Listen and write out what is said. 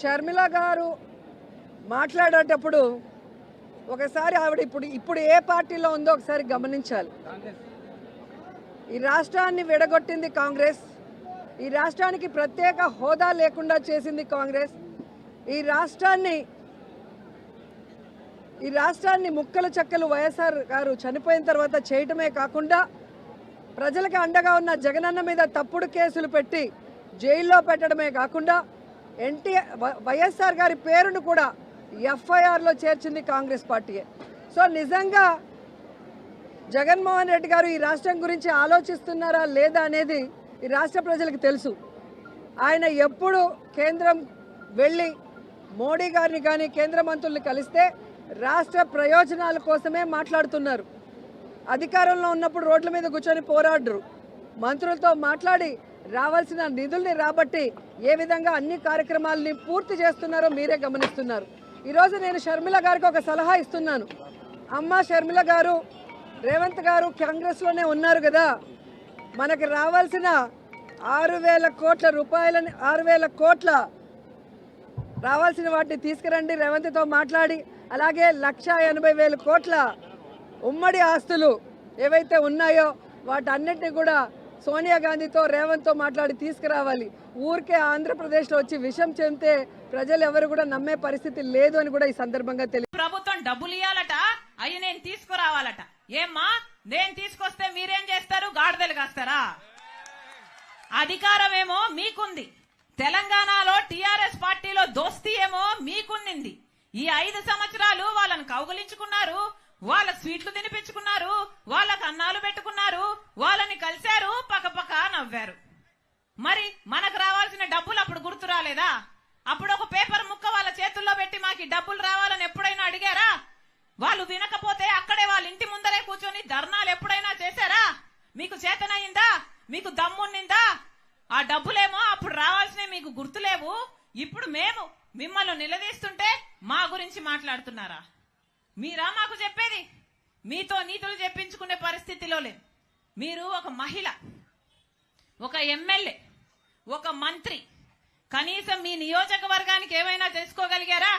షర్మిల గారు మాట్లాడేటప్పుడు ఒకసారి ఆవిడ ఇప్పుడు ఏ పార్టీలో ఉందో ఒకసారి గమనించాలి. ఈ రాష్ట్రాన్ని విడగొట్టింది కాంగ్రెస్, ఈ రాష్ట్రానికి ప్రత్యేక హోదా లేకుండా చేసింది కాంగ్రెస్, ఈ రాష్ట్రాన్ని ముక్కలు చెక్కలు వైఎస్ఆర్ గారు చనిపోయిన తర్వాత చేయటమే కాకుండా ప్రజలకు అండగా ఉన్న జగనన్న మీద తప్పుడు కేసులు పెట్టి జైల్లో పెట్టడమే కాకుండా వైఎస్ఆర్ గారి పేరును కూడా ఎఫ్ఐఆర్లో చేర్చింది కాంగ్రెస్ పార్టీయే. సో నిజంగా జగన్మోహన్ రెడ్డి గారు ఈ రాష్ట్రం గురించి ఆలోచిస్తున్నారా లేదా అనేది ఈ రాష్ట్ర ప్రజలకు తెలుసు. ఆయన ఎప్పుడు కేంద్రం వెళ్ళి మోడీ గారిని కానీ కేంద్ర మంత్రుల్ని కలిస్తే రాష్ట్ర ప్రయోజనాల కోసమే మాట్లాడుతున్నారు. అధికారంలో ఉన్నప్పుడు రోడ్ల మీద కూర్చొని పోరాడరు, మంత్రులతో మాట్లాడి రావాల్సిన నిధుల్ని రాబట్టి ఏ విధంగా అన్ని కార్యక్రమాలని పూర్తి చేస్తున్నారో మీరే గమనిస్తున్నారు. ఈరోజు నేను షర్మిల గారికి ఒక సలహా ఇస్తున్నాను. అమ్మ షర్మిల గారు, రేవంత్ గారు కాంగ్రెస్లోనే ఉన్నారు కదా, మనకి రావాల్సిన 6,000 కోట్ల రూపాయలని 6,000 కోట్ల రావాల్సిన వాటిని తీసుకురండి రేవంత్తో మాట్లాడి. అలాగే 1,80,000 కోట్ల ఉమ్మడి ఆస్తులు ఏవైతే ఉన్నాయో వాటన్నిటిని కూడా సోనియా గాంధీతో రేవంత్తో మాట్లాడి తీసుకురావాలి. ఊరికే ఆంధ్రప్రదేశ్లో వచ్చి విషం చెందితే ప్రజలు ఎవరు కూడా నమ్మే పరిస్థితి లేదు అని కూడా ఈ సందర్భంగా తెలియదు. ప్రభుత్వం డబ్బులు ఇవ్వాలట, అవి నేను తీసుకురావాలట. ఏమ్మా, నేను తీసుకొస్తే మీరేం చేస్తారు? గాడిదలు కాస్తారా? అధికారం ఏమో మీకుంది, తెలంగాణలో టీఆర్ఎస్ పార్టీలో దోస్తీ ఏమో మీకుంది. ఈ 5 సంవత్సరాలు వాళ్ళని కౌగులించుకున్నారు, వాళ్ళ స్వీట్లు తినిపించుకున్నారు, వాళ్ళకు అన్నాలు పెట్టుకున్నారు, వాళ్ళని కలిశారు, పక్కపక్క నవ్వారు. మరి మనకు రావాల్సిన డబ్బులు అప్పుడు గుర్తు రాలేదా? అప్పుడు ఒక పేపర్ ముక్క వాళ్ళ చేతుల్లో పెట్టి మాకు డబ్బులు రావాలని ఎప్పుడైనా అడిగారా? వాళ్ళు వినకపోతే అక్కడే వాళ్ళ ఇంటి ముందరే కూర్చొని ధర్నాలు ఎప్పుడైనా చేశారా? మీకు చేతనయిందా? మీకు దమ్మున్నిందా? ఆ డబ్బులేమో అప్పుడు రావాల్సినవి మీకు గుర్తులేవు. ఇప్పుడు మేము మిమ్మల్ని నిలదీస్తుంటే మా గురించి మాట్లాడుతున్నారా? మీరా మాకు చెప్పేది? మీతో నీతులు చెప్పించుకునే పరిస్థితిలో లేదు. మీరు ఒక మహిళ, ఒక ఎమ్మెల్యే, ఒక మంత్రి, కనీసం మీ నియోజకవర్గానికి ఏమైనా చేసుకోగలిగారా?